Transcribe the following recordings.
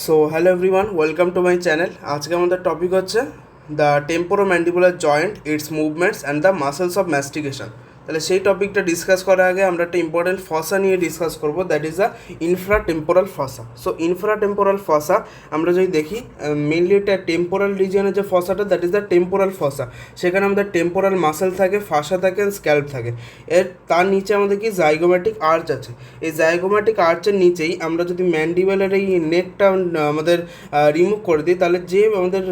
So hello everyone, welcome to my channel. আজকে আমাদের topic হচ্ছে the temporomandibular joint, it's movements and the muscles of mastication. তাহলে সেই টপিকটা ডিসকাস করার আগে আমরা একটা ইম্পর্টেন্ট ফসা নিয়ে ডিসকাস করবো, that is the infratemporal fossa. So infratemporal fossa আমরা যদি দেখি, মেনলি এটা টেম্পোরাল রিজিয়নের যে ফসাটা, that is the temporal fossa. সেখানে আমাদের টেম্পোরাল মাসেল থাকে, ফাসা থাকে, স্ক্যাল্প থাকে। তার নিচে আমাদের কি জাইগোম্যাটিক আর্চ আছে। এই জাইগোম্যাটিক আর্চের নিচেই আমরা যদি ম্যান্ডিবেলের এই নেটটা আমাদের রিমুভ করে দিই, তাহলে যে আমাদের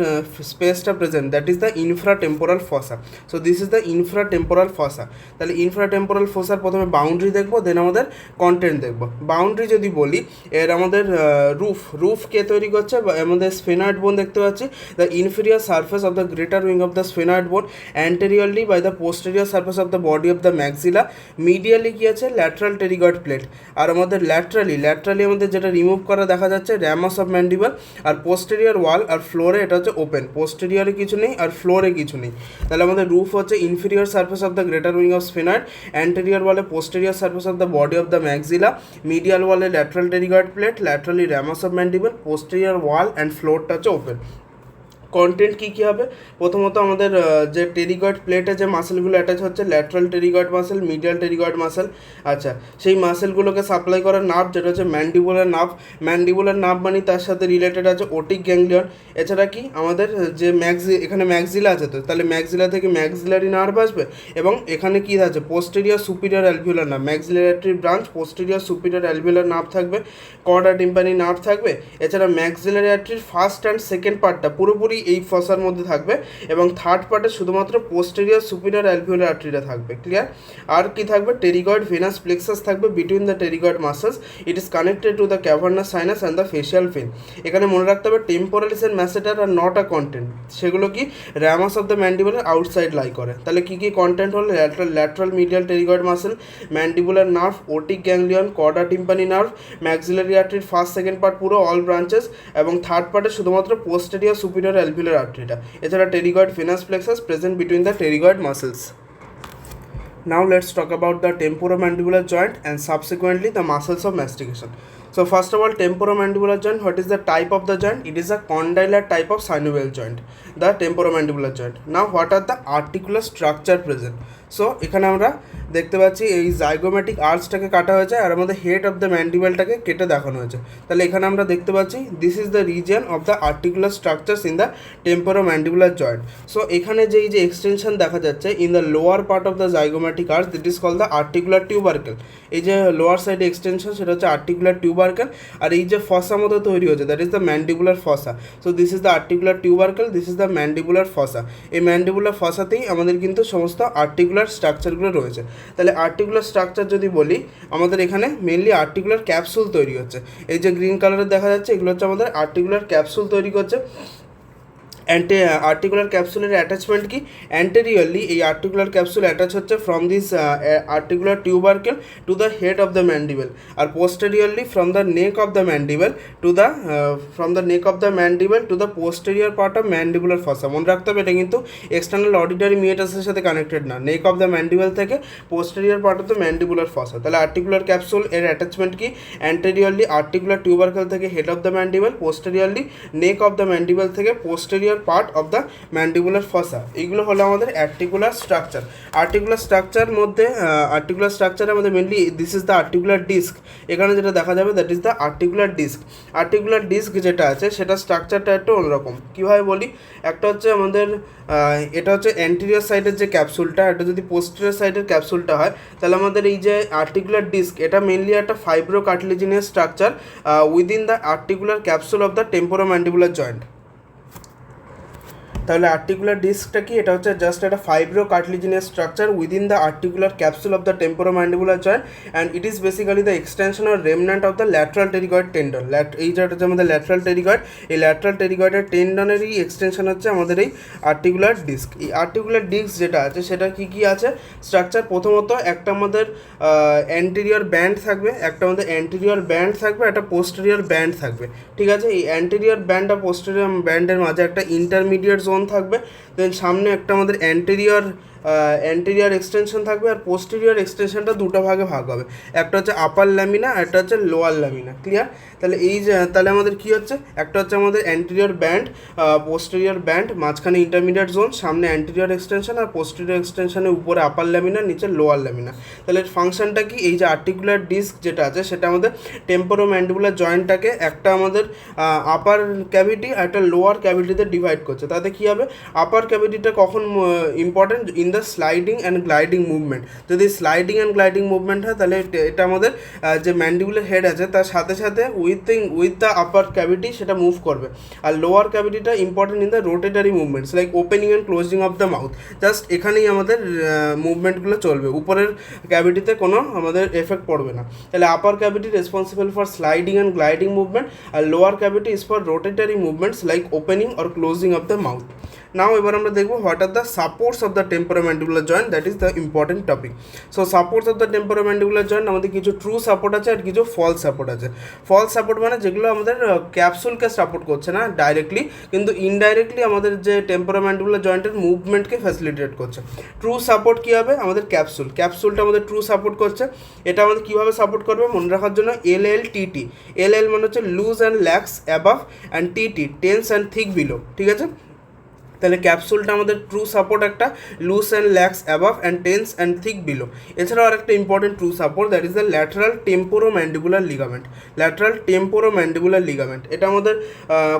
স্পেসটা present, that is the infratemporal fossa. So this is the infratemporal fossa. তাহলে ইনফ্রা টেম্পোরাল ফসার প্রথমে বাউন্ডারি দেখবো, দেন আমাদের কন্টেন্ট দেখবো। বাউন্ডারি যদি বলি, এর আমাদের রুফ কে তৈরি করছে, বা আমাদের স্ফেনয়েড বোন দেখতে পাচ্ছি, the inferior surface of the greater wing of the sphenoid bone, anteriorly by the posterior surface of the body of the maxilla, medially কি আছে, ল্যাটারাল টেরিগয়েড প্লেট। আর আমাদের ল্যাটারালি আমাদের যেটা রিমুভ করা দেখা যাচ্ছে, র্যামাস অফ ম্যান্ডিবল। আর পোস্টেরিয়র ওয়াল আর ফ্লোরে এটা হচ্ছে ওপেন, পোস্টেরিয়রে কিছু নেই আর ফ্লোরে কিছু নেই। তাহলে আমাদের রুফ হচ্ছে inferior surface of the greater wing of sphenoid, anterior ওয়ালে posterior surface of the body of the maxilla, medial ওয়ালে lateral pterygoid plate, laterally ramus of mandible, posterior wall and ফ্লোরটা হচ্ছে ওপেন। কন্টেন্ট কী কী হবে, প্রথমত আমাদের যে pterygoid প্লেটে যে মাসেলগুলো অ্যাটাচ হচ্ছে, lateral pterygoid muscle, medial pterygoid muscle. আচ্ছা, সেই মাসেলগুলোকে সাপ্লাই করার নার্ভ যেটা হচ্ছে ম্যান্ডিবুলার নার্ভ। ম্যান্ডিবুলার নার্ভ মানে তার সাথে রিলেটেড আছে ওটিক গ্যাংলিয়ন। এছাড়া কি আমাদের যে এখানে ম্যাক্সিলা আছে, তো তাহলে ম্যাক্সিলা থেকে ম্যাক্সিলারি নার্ভ আসবে, এবং এখানে কী আছে, posterior superior alveolar nerve, maxillary branch, posterior superior alveolar nerve থাকবে, কর্ডা টিম্পানি নার্ভ থাকবে। এছাড়া ম্যাক্সিলারি আর্টারির ফার্স্ট অ্যান্ড সেকেন্ড পার্টটা পুরোপুরি এই ফসার মধ্যে থাকবে, এবং থার্ড পার্টে শুধুমাত্র পোস্টেরিয়র সুপিরিয়র অ্যালভিউলার আর্টারিটা থাকবে। ক্লিয়ার? আর কি থাকবে, টেরিগয়েড ভেনাস প্লেক্সাস থাকবে between the pterygoid muscles. It is connected to the cavernous sinus and the facial vein. এখানে মনে রাখতে হবে temporalis and masseter are not a content, সেগুলো কি ramus of the mandibular outside lie করে। তাহলে কী কী কন্টেন্ট হলো, lateral medial pterygoid muscle, mandibular nerve, otic ganglion, chorda tympani nerve, maxillary আর্টারির ফার্স্ট সেকেন্ড পার্ট পুরো অল ব্রাঞ্চেস, এবং থার্ড পার্টে শুধুমাত্র পোস্টেরিয়র সুপিরিয়র অ্যালভিউলার আর্টারিটা। এছাড়া pterygoid venous plexus present between the pterygoid muscles. Now let's talk about the temporomandibular joint and subsequently the muscles of mastication. So first of all, temporomandibular joint, what is the type of the joint? It is a condylar type of synovial joint, the temporomandibular joint. Now what are the articular structure present? So এখানে আমরা দেখতে পাচ্ছি এই zygomatic আর্চটাকে কাটা হয়েছে, আর আমাদের head of the ম্যান্ডিবেলটাকে কেটে দেখানো হয়েছে। তাহলে এখানে আমরা দেখতে পাচ্ছি this is the region of the articular structures in the temporomandibular joint. So এখানে যে এক্সটেনশন দেখা যাচ্ছে in the lower part of the zygomatic arch, that is call the articular tubercle. এই যে লোয়ার সাইডে এক্সটেনশন, সেটা হচ্ছে আর্টিকুলার টিউবারকেল। আর এই যে ফসা মতো তৈরি হচ্ছে, that is the mandibular fossa. So this is the articular tubercle, this is the mandibular fossa. এই ম্যান্ডিবুলার ফসাতেই আমাদের কিন্তু সমস্ত আর্টিকুলার স্ট্রাকচারগুলো রয়েছে। তাহলে আর্টিকুলার স্ট্রাকচার যদি বলি, আমাদের এখানে মেনলি আর্টিকুলার ক্যাপসুল তৈরি হচ্ছে। এই যে গ্রিন কালারের দেখা যাচ্ছে, এগুলো হচ্ছে আমাদের আর্টিকুলার ক্যাপসুল তৈরি করছে। আর্টিকুলার ক্যাপসুলের অ্যাটাচমেন্ট কি, অ্যান্টেরিয়রলি এই আর্টিকুলার ক্যাপসুল অ্যাটাচ হচ্ছে from this articular tubercle to the head of the mandible, আর posteriorly from the neck of the mandible to the to the posterior part of mandibular fossa. মনে রাখতে হবে এটা কিন্তু external auditory মিয়েটাসের সাথে connected না, neck of the mandible থেকে posterior part of the mandibular fossa. তাহলে আর্টিকুলার ক্যাপসুল এর অ্যাটাচমেন্ট কি, অ্যান্টেরিয়রলি আর্টিকুলার টিউবারকেল থেকে head of the mandible, posteriorly neck of the mandible থেকে posterior part of the mandibular fossa. এইগুলো হলো আমাদের articular structure. Articular structure আমাদের mainly this is the articular disc. এখানে যেটা দেখা যাবে that is the articular disc. Articular disc যেটা আছে সেটা স্ট্রাকচারটা একটু অন্যরকম। কীভাবে বলি, একটা হচ্ছে আমাদের এটা হচ্ছে অ্যান্টেরিয়র সাইডের যে ক্যাপসুলটা, এটা যদি পোস্টেরিয়র সাইডের ক্যাপসুলটা হয়, তাহলে আমাদের এই যে আর্টিকুলার ডিস্ক, এটা মেনলি একটা fibro cartilaginous structure within the articular capsule of the temporomandibular joint. তাহলে আর্টিকুলার ডিস্কটা কি, এটা হচ্ছে জাস্ট একটা fibro cartilaginous structure within the articular capsule of the temporomandibular joint, and it is basically the extension or রেমন্যান্ট of the lateral pterygoid tendon. এই যেটা হচ্ছে আমাদের lateral pterygoid, এই ল্যাটারাল টেরিগয়েডের টেন্ডনেরই এক্সটেনশন হচ্ছে আমাদের এই আর্টিকুলার ডিস্ক। এই আর্টিকুলার ডিস্ক যেটা আছে সেটা কি কি আছে স্ট্রাকচার, প্রথমত একটা আমাদের অ্যান্টেরিয়র ব্যান্ড থাকবে, একটা পোস্টেরিয়র ব্যান্ড থাকবে। ঠিক আছে, এই অ্যান্টেরিয়র ব্যান্ড আর পোস্টেরিয়র ব্যান্ডের মাঝে একটা ইন্টারমিডিয়েট জোন থাকবে। দেন সামনে একটা আমাদের অ্যান্টেরিয়র অ্যান্টেরিয়র এক্সটেনশন থাকবে আর পোস্টেরিয়র এক্সটেনশনটা দুটো ভাগে ভাগ হবে, একটা হচ্ছে আপার ল্যামিনা আর একটা হচ্ছে লোয়ার ল্যামিনা। ক্লিয়ার? তাহলে তাহলে আমাদের কী হচ্ছে, একটা হচ্ছে আমাদের অ্যান্টেরিয়র ব্যান্ড, পোস্টেরিয়র ব্যান্ড, মাঝখানে ইন্টারমিডিয়েট জোন, সামনে অ্যান্টেরিয়র এক্সটেনশন আর পোস্টেরিয়র এক্সটেনশনের উপরে আপার ল্যামিনা, নিচে লোয়ার ল্যামিনা। তাহলে ফাংশনটা কি, এই যে আর্টিকুলার ডিস্ক যেটা আছে সেটা আমাদের টেম্পোরোম্যান্ডিবুলার জয়েন্টটাকে একটা আমাদের আপার ক্যাভিটি আর একটা লোয়ার ক্যাভিটিতে ডিভাইড করছে। তাতে কী হবে, আপার ক্যাভিটিটা কখন important, in the sliding and gliding movement. যদি স্লাইডিং অ্যান্ড গ্লাইডিং মুভমেন্ট হয় তাহলে এটা আমাদের যে ম্যান্ডিবুলার হেড আছে তার সাথে সাথে উইথ দ্য আপার ক্যাভিটি সেটা মুভ করবে। আর লোয়ার ক্যাভিটিটা important in the rotatory movements like opening and closing of the mouth. Just এখানেই আমাদের মুভমেন্টগুলো চলবে, উপরের ক্যাভিটিতে কোনো আমাদের এফেক্ট পড়বে না। তাহলে upper cavity responsible for sliding and gliding movement আর lower cavity is for rotatory movements like opening or closing of the mouth. Now এবার আমরা দেখবো what are the supports of the temporomandibular joint, that is the important topic. So supports of the temporomandibular joint, আমাদের কিছু true support আছে আর কিছু false support আছে। False support মানে যেগুলো আমাদের ক্যাপসুলকে সাপোর্ট করছে না ডাইরেক্টলি, কিন্তু ইনডাইরেক্টলি আমাদের যে টেম্পোরোম্যান্ডিবুলার জয়েন্টের মুভমেন্টকে ফ্যাসিলিটেট করছে। ট্রু সাপোর্ট কী হবে, আমাদের ক্যাপসুলটা আমাদের ট্রু সাপোর্ট করছে। এটা আমাদের কীভাবে সাপোর্ট করবে মনে রাখার জন্য, LLTT, LL মানে হচ্ছে loose and lax above and TT tense and thick below. ঠিক আছে? তাহলে ক্যাপসুলটা আমাদের ট্রু সাপোর্ট একটা, loose and lax above and tense and thick below. এছাড়াও আর একটা important true support, that is the lateral temporomandibular ligament. Lateral temporomandibular ligament এটা আমাদের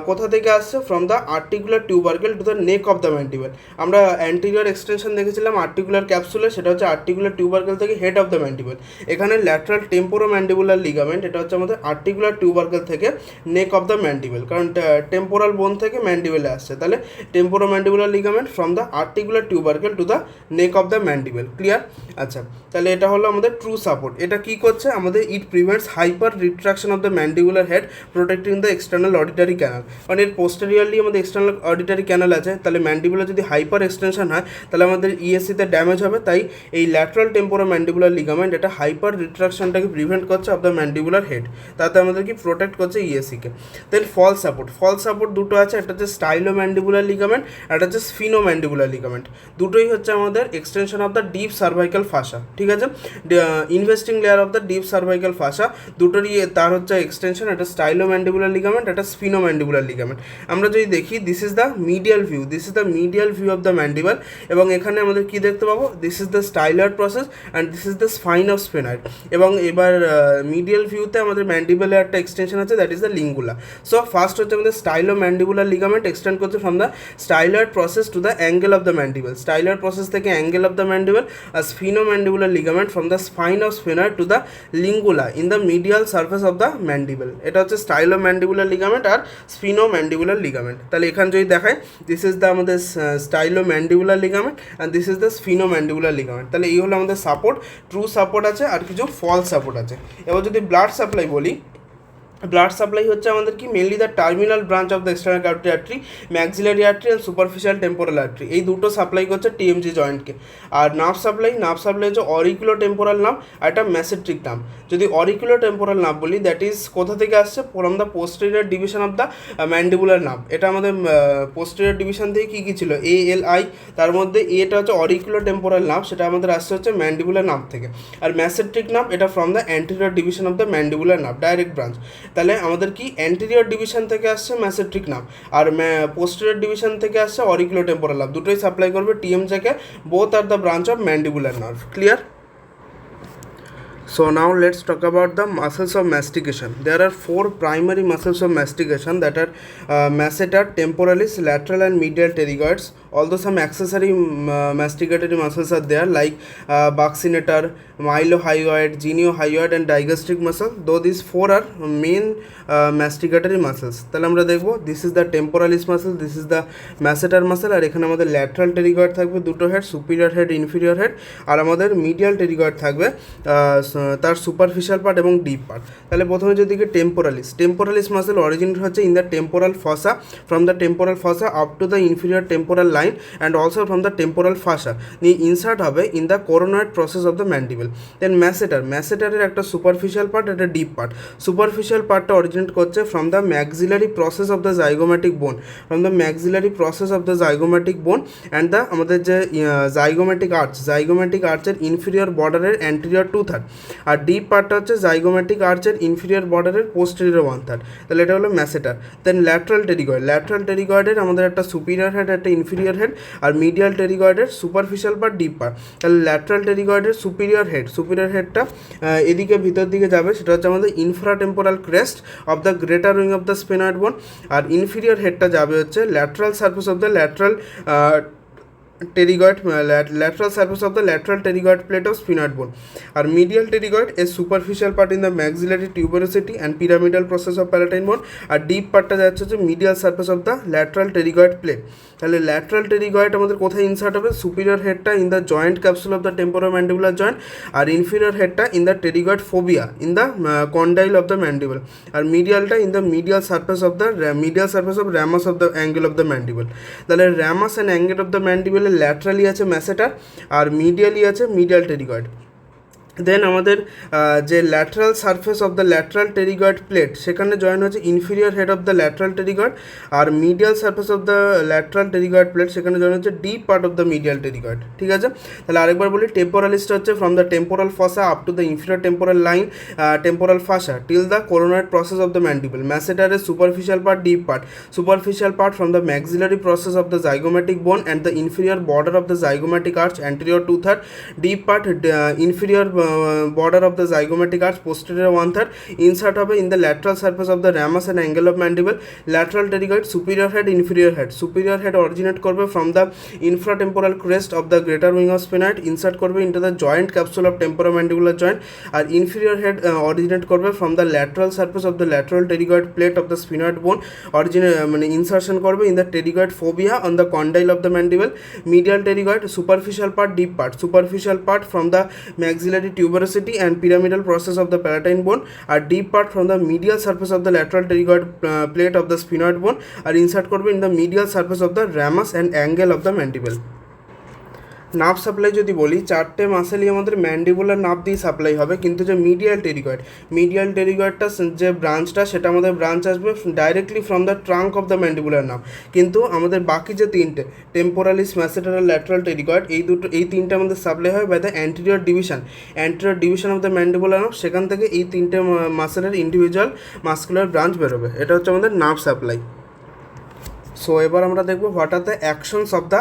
কোথা থেকে আসছে, from the articular tubercle to the neck of the mandible. আমরা anterior extension দেখেছিলাম আর্টিকুলার ক্যাপসুলে, সেটা হচ্ছে আর্টিকুলার টিউবারকেল থেকে হেড অফ দ্য ম্যান্ডিবল। এখানে ল্যাটারাল টেম্পোরোম্যান্ডিবুলার লিগামেন্ট এটা হচ্ছে আমাদের আর্টিকুলার টিউবারকেল থেকে নেক অফ দ্য ম্যান্ডিবল, কারণ টেম্পোরাল বোন থেকে ম্যান্ডিবলে আসছে। তাহলে temporomandibular ligament from the articular tubercle to the neck of the mandible. Clear? আচ্ছা, তাহলে এটা হলো আমাদের ট্রু সাপোর্ট। এটা কী করছে আমাদের, ইট prevents hyper retraction of the mandibular head protecting the external auditory canal. মানে এর পোস্টেরিয়রলি আমাদের এক্সটার্নাল অডিটারি ক্যানাল আছে, তাহলে ম্যান্ডিবুলার যদি হাইপার এক্সটেনশন হয় তাহলে আমাদের ইএসসিতে ড্যামেজ হবে। তাই এই ল্যাটারাল টেম্পোরোম্যান্ডিবুলার লিগামেন্ট এটা হাইপার রিট্রাকশনটাকে প্রিভেন্ট করছে অফ দ্য ম্যান্ডিবুলার হেড, তাতে আমাদের কি প্রোটেক্ট করছে ইএসসিকে। দেন ফলস সাপোর্ট দুটো আছে, একটা হচ্ছে স্টাইলোম্যান্ডিবুলার লিগামেন্ট, একটা হচ্ছে স্ফিনোম্যান্ডিবুলার লিগামেন্ট। দুটোই হচ্ছে আমাদের extension of the deep cervical ফাসা। ঠিক আছে? Investing layer of the deep cervical ফাসা দুটোরই তার হচ্ছে এক্সটেনশন, একটা স্টাইলোম্যান্ডিবুলার লিগামেন্ট, একটা স্ফিনোম্যান্ডিবুলার লিগামেন্ট। আমরা যদি দেখি, this is the medial view of the mandible, এবং এখানে আমাদের কি দেখতে পাবো, this is the styloid process and this is the spine of sphenoid. এবং এবার মিডিয়াল ভিউতে আমাদের ম্যান্ডিবলের একটা এক্সটেনশন আছে, that is the lingula. So first হচ্ছে আমাদের স্টাইলোম্যান্ডিবুলার লিগামেন্ট এক্সটেন্ড করছে from the styloid process to the angle of the mandible, styloid process থেকে অ্যাঙ্গেল অফ দ্য ম্যান্ডিবল। আর স্ফিনোম্যান্ডিবুলার ligament from the spine of sphenoid to the lingula in the medial surface of the mandible. এটা হচ্ছে স্টাইলোম্যান্ডিবুলার ligament আর স্ফিনোম্যান্ডিবুলার ligament. তাহলে এখানে যদি দেখায়, this is the আমাদের stylomandibular ligament and this is the sphenomandibular ligament. তাহলে এই হলো আমাদের সাপোর্ট। ট্রু সাপোর্ট আছে আর কিছু ফলস সাপোর্ট আছে। এবার যদি ব্লাড সাপ্লাই বলি, ব্লাড সাপ্লাই হচ্ছে আমাদের কি mainly the terminal branch of the external carotid artery, maxillary artery and superficial temporal artery, এই দুটো সাপ্লাই করছে TMJ জয়েন্টকে। আর নার্ভ সাপ্লাই হচ্ছে অরিকুলো টেম্পোরাল নার্ভ আর একটা মেসেট্রিক নার্ভ। যদি অরিকুলো টেম্পোরাল নার্ভ বলি, দ্যাট ইজ কোথা থেকে আসছে, from the posterior division of the mandibular nerve. এটা আমাদের পোস্টেরিয়র ডিভিশন থেকে কী কী ছিল, ALI, তার মধ্যে এটা হচ্ছে অরিকুলো টেম্পোরাল নার্ভ, সেটা আমাদের আসছে হচ্ছে ম্যান্ডিবুলার নার্ভ থেকে। আর মেসেট্রিক নার্ভ এটা from the anterior division of the mandibular nerve, direct branch. তাহলে আমাদের কি অ্যান্টেরিয়র ডিভিশন থেকে আসছে মেসেট্রিক নার্ভ আর পোস্টেরিয়র ডিভিশন থেকে আসছে অরিকুলো টেম্পোরাল নার্ভ, দুটোই সাপ্লাই করবে TMJ-কে। Both are the branch of mandibular nerve. Clear? So now let's talk about the muscles of mastication. There are four primary muscles of mastication, that are masseter, temporalis, lateral and medial pterygoids. Although some accessory masticatory muscles are there like buccinator, mylohyoid, geniohyoid and digastric muscle, though these four are main masticatory muscles. তাহলে আমরা দেখব, this is the temporalis muscle, this is the masseter muscle, আর এখানে আমাদের lateral pterygoid থাকবে দুটো head, superior head, inferior head, আর আমাদের medial pterygoid থাকবে তার সুপারফিশিয়াল পার্ট এবং ডিপ পার্ট। তাহলে প্রথমে যদি টেম্পোরালিস মাসেল অরিজিনেট হচ্ছে in the temporal fossa, from the temporal fossa up to the inferior temporal line and also from the temporal fossa নিয়ে ইনসার্ট হবে in the coronoid process of the mandible. Then ম্যাসেটারের একটা superficial part, একটা deep part. Superficial পার্টটা originate করছে from the maxillary process of the zygomatic বোন, and the আমাদের যে জাইগোম্যাটিক আর্চের ইনফিরিয়র বর্ডারের অ্যান্টেরিয়র 2/3, আর ডিপ পার্টটা হচ্ছে জাইগোম্যাটিক আর্চের ইনফিরিয়র বর্ডারের পোস্টেরিয়র 1/3। তাহলে এটা হলো ম্যাসেটার। দেন ল্যাটারাল টেরিগয়েডের আমাদের একটা সুপিরিয়র হেড, একটা ইনফিরিয়র হেড, আর মিডিয়াল টেরিগয়েডের সুপারফিশিয়াল পার্ট, ডিপ পার্ট। তাহলে ল্যাটারাল টেরিগয়েডের সুপিরিয়র হেডটা এদিকে ভিতর দিকে যাবে, সেটা হচ্ছে আমাদের infratemporal crest of the greater wing of the sphenoid bone, আর ইনফিরিয়র হেডটা যাবে হচ্ছে lateral surface of the lateral pterygoid plate of sphenoid bone. Our medial pterygoid is superficial part in the maxillary tuberosity and pyramidal process of palatine bone. আর deep পার্টটা যাচ্ছে হচ্ছে medial surface of the lateral pterygoid plate. তাহলে lateral pterygoid আমাদের কোথায় insert হবে? Superior হেডটা in the joint capsule of the temporomandibular joint, আর ইনফিরিয়র হেডটা in the pterygoid fovea in the condyle of the mandible, আর মিডিয়ালটা in the medial surface of ramus of the angle of the mandible. তাহলে ramus and angle of the ম্যান্ডিবলের laterally আছে ম্যাসেটার, আর medially আছে medial pterygoid. Then আমাদের যে lateral surface of the lateral pterygoid plate, সেখানে join হচ্ছে inferior head of the lateral pterygoid, আর medial surface of the lateral pterygoid plate, সেখানে join হচ্ছে deep part of the medial pterygoid. ঠিক আছে, তাহলে আরেকবার বলি, টেম্পোরালিস্ট হচ্ছে from the temporal fossa up to the inferior temporal line, temporal fossa till the coronoid process of the mandible. ম্যাসেটারের superficial part, deep part. Superficial part from the maxillary process of the zygomatic বোন and the inferior border of the zygomatic arch anterior 2/3, deep part inferior border of the zygomatic arch posterior 1/3, insert হবে in the lateral surface of the ramus and angle of mandible. Lateral pterygoid, superior head originate করবে from the infratemporal crest of the greater wing of sphenoid, insert করবে into the joint capsule of temporomandibular joint, আর inferior head originate করবে from the lateral surface of the lateral pterygoid plate of the sphenoid bone, মানে insertion করবে in the pterygoid fovea on the condyle of the mandible. Medial pterygoid, superficial part, deep part. Superficial part from the maxillary tuberosity and pyramidal process of the palatine bone, আর deep part from the medial surface of the lateral pterygoid plate of the sphenoid bone, আর insert করবে in the medial surface of the ramus and angle of the mandible. Nerve supply যদি বলি, চারটে মাসেলই আমাদের mandibular nerve দিয়ে supply হবে, কিন্তু যে মিডিয়াল টেরিগয়েডটা যে ব্রাঞ্চটা, সেটা আমাদের ব্রাঞ্চ আসবে directly from the trunk of the mandibular nerve. কিন্তু আমাদের বাকি যে তিনটে, টেম্পোরালিস, ম্যাসেটারাল, ল্যাটারাল টেরিগয়েড, এই তিনটে আমাদের সাপ্লাই হয় by the anterior division of the mandibular nerve. সেখান থেকে এই তিনটে মাসেলের ইন্ডিভিজুয়াল মাস্কুলার ব্রাঞ্চ বেরোবে। এটা হচ্ছে আমাদের নার্ভ সাপ্লাই। সো এবার আমরা দেখবো what are the actions of the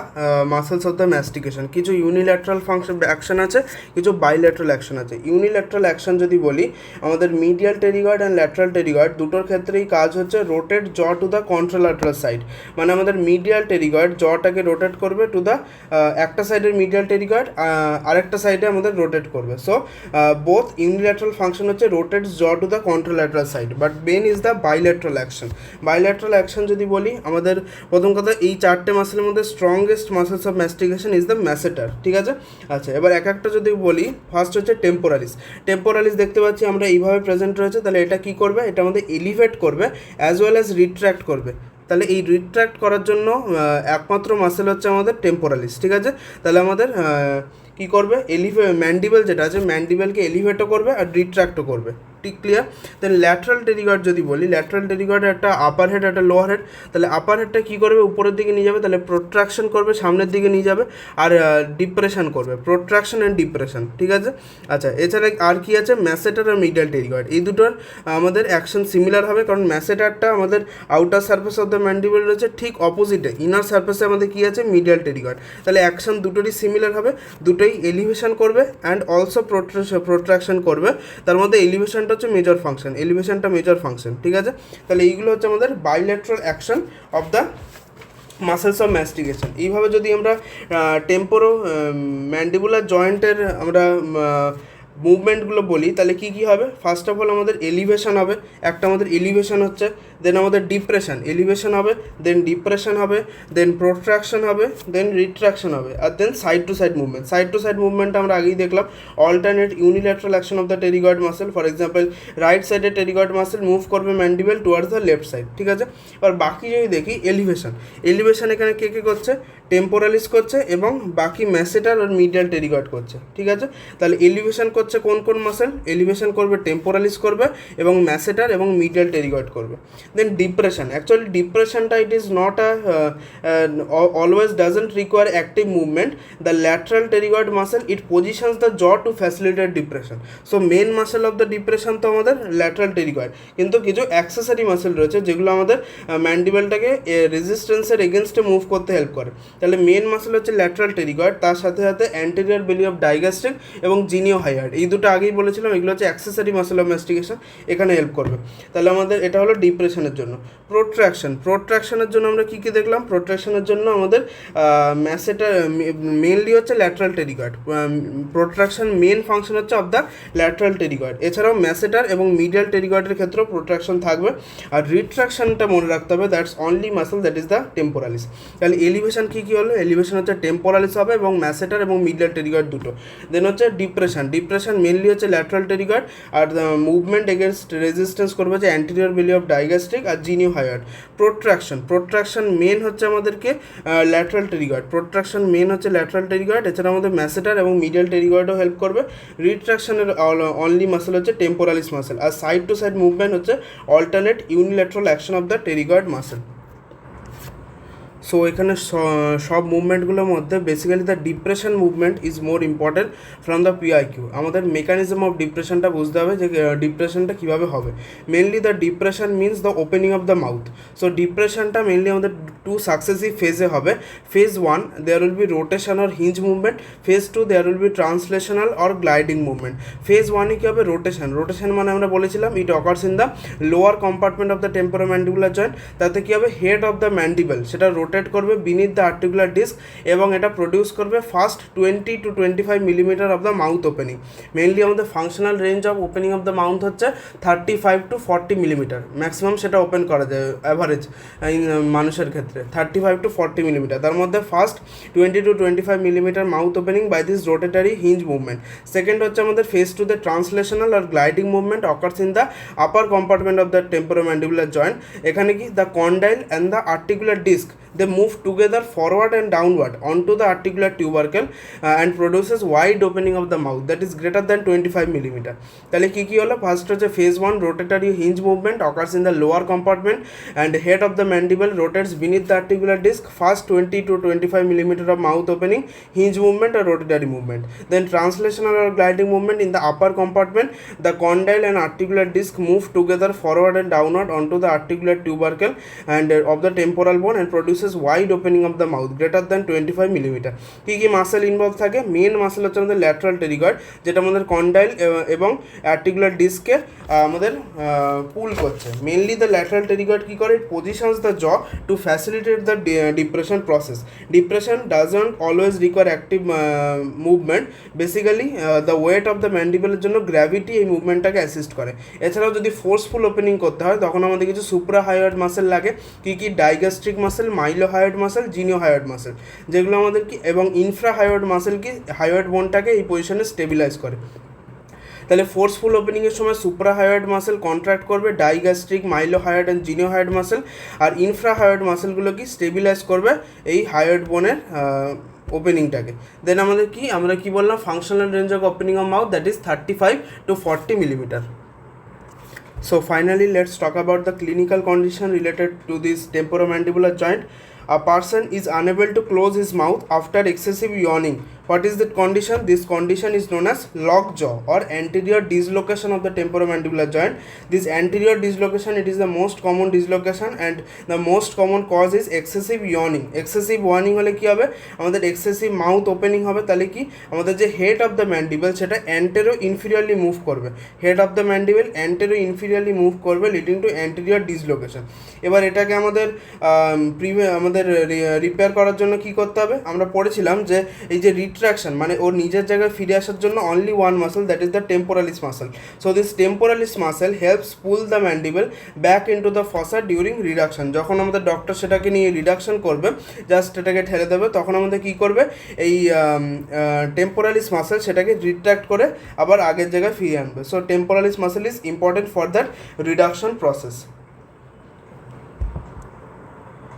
muscles of the mastication. কিছু ইউনিল্যাটারাল অ্যাকশন আছে, কিছু বাইল্যাটারাল অ্যাকশন আছে। ইউনিল্যাটারাল অ্যাকশন যদি বলি, আমাদের medial pterygoid and lateral pterygoid দুটোর ক্ষেত্রেই কাজ হচ্ছে rotate jaw to the contralateral side. মানে আমাদের মিডিয়াল টেরিগয়েড জটাকে রোটেট করবে টু দ্য একটা সাইডের মিডিয়াল টেরিগয়েড, আরেকটা সাইডে আমাদের রোটেট করবে। সো বোথ ইউনিল্যাটারাল ফাংশন হচ্ছে rotate jaw to the contralateral side, but main is the bilateral action. Bilateral action যদি বলি, আমাদের প্রথম কথা, এই চারটে মাসেলের মধ্যে strongest muscles of mastication is the masseter. ঠিক আছে, আচ্ছা এবার এক একটা যদি বলি, ফার্স্ট হচ্ছে টেম্পোরালিস দেখতে পাচ্ছি আমরা এইভাবে প্রেজেন্ট রয়েছে। তাহলে এটা কি করবে? এটা আমাদের এলিভেট করবে অ্যাজ ওয়েল অ্যাজ রিট্র্যাক্ট করবে। তাহলে এই রিট্র্যাক্ট করার জন্য একমাত্র মাসেল হচ্ছে আমাদের টেম্পোরালিস। ঠিক আছে, তাহলে আমাদের কী করবে? ম্যান্ডিবেল যেটা আছে, ম্যান্ডিবেলকে এলিভেটও করবে আর রিট্র্যাক্টও করবে। ঠিক ক্লিয়ার? দেন ল্যাটারাল টেরিগয়েড যদি বলি, ল্যাটারাল টেরিগয়েড একটা আপার হেড, একটা লোয়ার হেড। তাহলে আপার হেডটা কী করবে? উপরের দিকে নিয়ে যাবে, তাহলে প্রোট্রাকশন করবে, সামনের দিকে নিয়ে যাবে, আর ডিপ্রেশন করবে, প্রোট্রাকশন অ্যান্ড ডিপ্রেশন। ঠিক আছে, আচ্ছা এছাড়া আর কি আছে? ম্যাসেটার আর মিডিয়াল টেরিগয়েড, এই দুটোর আমাদের অ্যাকশন সিমিলার হবে, কারণ ম্যাসেটারটা আমাদের outer surface of the mandible রয়েছে, ঠিক অপোজিটে ইনার সারফেসে আমাদের কী আছে? Medial pterygoid. তাহলে অ্যাকশন দুটোরই সিমিলার হবে, দুটোই এলিভেশন করবে অ্যান্ড অলসো প্রোট্রাকশন করবে। তার মধ্যে এলিভেশনটা হচ্ছে মেজর ফাংশন, মেজর ফাংশন। ঠিক আছে, তাহলে এইগুলো হচ্ছে আমাদের bilateral action of the muscles of mastication. এইভাবে যদি আমরা ম্যান্ডিবুলার জয়েন্টের আমরা মুভমেন্টগুলো বলি তাহলে কী কী হবে, ফার্স্ট অফ অল আমাদের এলিভেশন হবে, একটা আমাদের এলিভেশন হচ্ছে, দেন আমাদের ডিপ্রেশন, এলিভেশন হবে, দেন ডিপ্রেশন হবে, দেন প্রোট্রাকশন হবে, দেন রিট্রাকশন হবে, আর then side to side movement. Side to side movement আমরা আগেই দেখলাম, alternate unilateral action of the pterygoid muscle. For example right সাইডে টেরিগয়েড মাসেল মুভ করবে mandible towards the left side, ঠিক আছে। এবার বাকি যদি দেখি এলিভেশন, এলিভেশন এখানে কে কে করছে, টেম্পোরালিস করছে এবং বাকি ম্যাসেটার আর মিডিয়াল টেরিগয়েড করছে, ঠিক আছে। তাহলে এলিভেশন করছে কোন কোন মাসেল, এলিভেশন করবে টেম্পোরালিস করবে এবং ম্যাসেটার এবং মিডিয়াল টেরিগয়েড করবে। দেন ডিপ্রেশন, অ্যাকচুয়ালি ডিপ্রেশনটা it is not always doesn't require active movement, the lateral pterygoid muscle it positions the jaw to facilitate depression. So main muscle of the depression তো আমাদের lateral pterygoid, কিন্তু কিছু accessory muscle রয়েছে যেগুলো আমাদের ম্যান্ডিবেলটাকে রেজিস্ট্যান্সের এগেনস্টে মুভ করতে হেল্প করে। তাহলে মেন মাসেল হচ্ছে ল্যাটারাল টেরিগয়েড, তার সাথে সাথে অ্যান্টেরিয়র বেলি অফ ডাইগ্যাস্ট্রিক এবং জিনিও হাইয়ার্ড, এই দুটো আগেই বলেছিলাম, এগুলো হচ্ছে অ্যাক্সেসরি মাসেল অফ ম্যাস্টিকেশন, এখানে হেল্প করবে। তাহলে আমাদের এটা হলো ডিপ্রেশনের জন্য। প্রোট্রাকশন, প্রোট্রাকশনের জন্য আমরা কী কী দেখলাম, প্রোট্রাকশনের জন্য আমাদের ম্যাসেটার মেনলি হচ্ছে ল্যাটারাল টেরিগয়েড, প্রোট্রাকশন মেন ফাংশন হচ্ছে অফ দ্য ল্যাটারাল টেরিগয়েড। এছাড়াও ম্যাসেটার এবং মিডিয়াল টেরিগয়েডের ক্ষেত্রেও প্রোট্রাকশন থাকবে। আর রিট্রাকশনটা মনে রাখতে হবে, that's only muscle that is the temporalis. তাহলে এলিভেশন কী কী হলো, এলিভেশন হচ্ছে টেম্পোরালিস হবে এবং ম্যাসেটার এবং মিডিয়াল টেরিগয়েড দুটো। দেন হচ্ছে ডিপ্রেশন, ডিপ্রেশন মেনলি হচ্ছে ল্যাটারাল টেরিগয়েড, আর মুভমেন্ট এগেনস্ট রেজিস্ট্যান্স করবে হচ্ছে অ্যান্টেরিয়র বেলি অফ ডাইগ্যাস্ট্রিক আর জিনিও হাইয়ার্ড। প্রোট্রাকশন, প্রোট্রাকশন মেন হচ্ছে আমাদেরকে ল্যাটারাল টেরিগয়েড, প্রোট্রাকশন মেন হচ্ছে ল্যাটারাল টেরিগয়েড, এছাড়া আমাদের ম্যাসেটার এবং মিডিয়াল টেরিগয়েডও হেল্প করবে। রিট্রাকশনের অনলি মাসেল হচ্ছে টেম্পোরালিস মাসেল, আর সাইড টু সাইড মুভমেন্ট হচ্ছে alternate unilateral action of the pterygoid muscle. So এখানে সব মুভমেন্টগুলোর মধ্যে basically the depression movement is more important from the PIQ. আমাদের মেকানিজম অফ ডিপ্রেশনটা বুঝতে হবে যে ডিপ্রেশনটা কীভাবে হবে। Mainly the depression means the opening of the mouth. So ডিপ্রেশনটা মেনলি আমাদের টু সাকসেসিভ ফেজে হবে। Phase one there will be rotation or hinge movement, phase two there will be translational or gliding movement. Phase ওয়ানে কী হবে, rotation, rotation মানে আমরা বলেছিলাম it occurs in the lower compartment of the temporomandibular joint. তাতে কী হবে, head of the mandible সেটা রোটেট করবে বিনিথ দ্য আর্টিকুলার ডিস্ক এবং এটা প্রডিউস করবে first 20 to 25 millimetre of the mouth opening. Mainly আমাদের functional range of opening of the mouth হচ্ছে 35 to 40 মিলিমিটার, ম্যাক্সিমাম সেটা ওপেন করা যায় অ্যাভারেজ মানুষের ক্ষেত্রে 35 to 40 মিলিমিটার। তার মধ্যে first 20 to 25 millimetre mouth opening by this rotatory hinge movement. Second হচ্ছে আমাদের ফেজ টু দ্য ট্রান্সলেশনাল আর gliding movement occurs in the upper compartment of the temporomandibular joint. এখানে কি the condyle and the articular disc they move together forward and downward onto the articular tubercle and produces wide opening of the mouth that is greater than 25 millimeter. তাহলে কি কি হলো, first হচ্ছে phase one rotatory hinge movement occurs in the lower compartment and head of the mandible rotates beneath the articular disc, first 20 to 25 millimeter of mouth opening, hinge movement or rotatory movement. Then translational or gliding movement in the upper compartment, the condyle and articular disc move together forward and downward onto the articular tubercle and of the temporal bone and produces wide opening of the mouth greater than 25 millimeter. কি কি muscle involve থাকে, main muscle হচ্ছে আমাদের lateral pterygoid যেটা আমাদের condyle এবং articular ডিস্কে আমাদের pull করছে। মেনলি দ্য ল্যাটারাল টেরিগয়েড কী করে, it positions the jaw to facilitate the depression process. Depression doesn't always require active movement, basically the weight of the ম্যান্ডিবলের জন্য গ্র্যাভিটি এই মুভমেন্টটাকে অ্যাসিস্ট করে। এছাড়াও যদি ফোর্সফুল ওপেনিং করতে হয় তখন আমাদের কিছু সুপ্রা হাইয়ার্ড মাসেল লাগে, কী কী ডাইগ্যাস্ট্রিক মাসেল, মাইলো হাইয়ার্ড মাসেল, জিনিও হাইয়ার্ড মাসেল, যেগুলো আমাদের কি এবং ইনফ্রা হাইয়ার্ড মাসেল কি হাইয়ার্ড বোনটাকে এই পজিশনে স্টেবিলাইজ করে। তাহলে ফোর্সফুল ওপেনিংয়ের সময় সুপ্রা হাইয়ার্ড মাসেল কন্ট্রাক্ট করবে ডাইগ্যাস্ট্রিক, মাইলো হাইয়ার্ড অ্যান্ড জিনিও হাইয়ার্ড মাসেল, আর ইনফ্রা হাইয়ার্ড মাসেলগুলো কি স্টেবিলাইজ করবে এই হাইয়ার্ড বোনের ওপেনিংটাকে। দেন আমাদের কি আমরা কি বললাম, functional range of opening of mouth that is 35 to 40 millimeter. So finally let's talk about the clinical condition related to this temporomandibular joint. A person is unable to close his mouth after excessive yawning. What is that condition? This condition is known as lockjaw or anterior dislocation of the temporomandibular joint. This anterior dislocation, it is the most common dislocation and the most common cause is excessive yawning. Excessive yawning হলে কি হবে, আমাদের excessive mouth opening হবে, তাহলে কি আমাদের যে head of the mandible সেটা anterior inferiorly move করবে, head of the mandible anterior inferiorly move করবে leading to anterior dislocation. এবার এটাকে আমাদের রিপেয়ার করার জন্য কি করতে হবে, আমরা পড়েছিলাম যে এই যে রিট্রাকশন মানে ওর নিজের জায়গায় ফিরে আসার জন্য only one muscle, that is the temporalis muscle. So this temporalis muscle helps pull the mandible back into the fossa during reduction. যখন আমাদের ডক্টর সেটাকে নিয়ে রিডাকশন করবে, জাস্ট এটাকে ঠেলে দেবে, তখন আমাদের কী করবে, এই টেম্পোরালিস মাসল সেটাকে রিট্রাক্ট করে আবার আগের জায়গায় ফিরিয়ে আনবে। So temporalis muscle is important for that reduction process.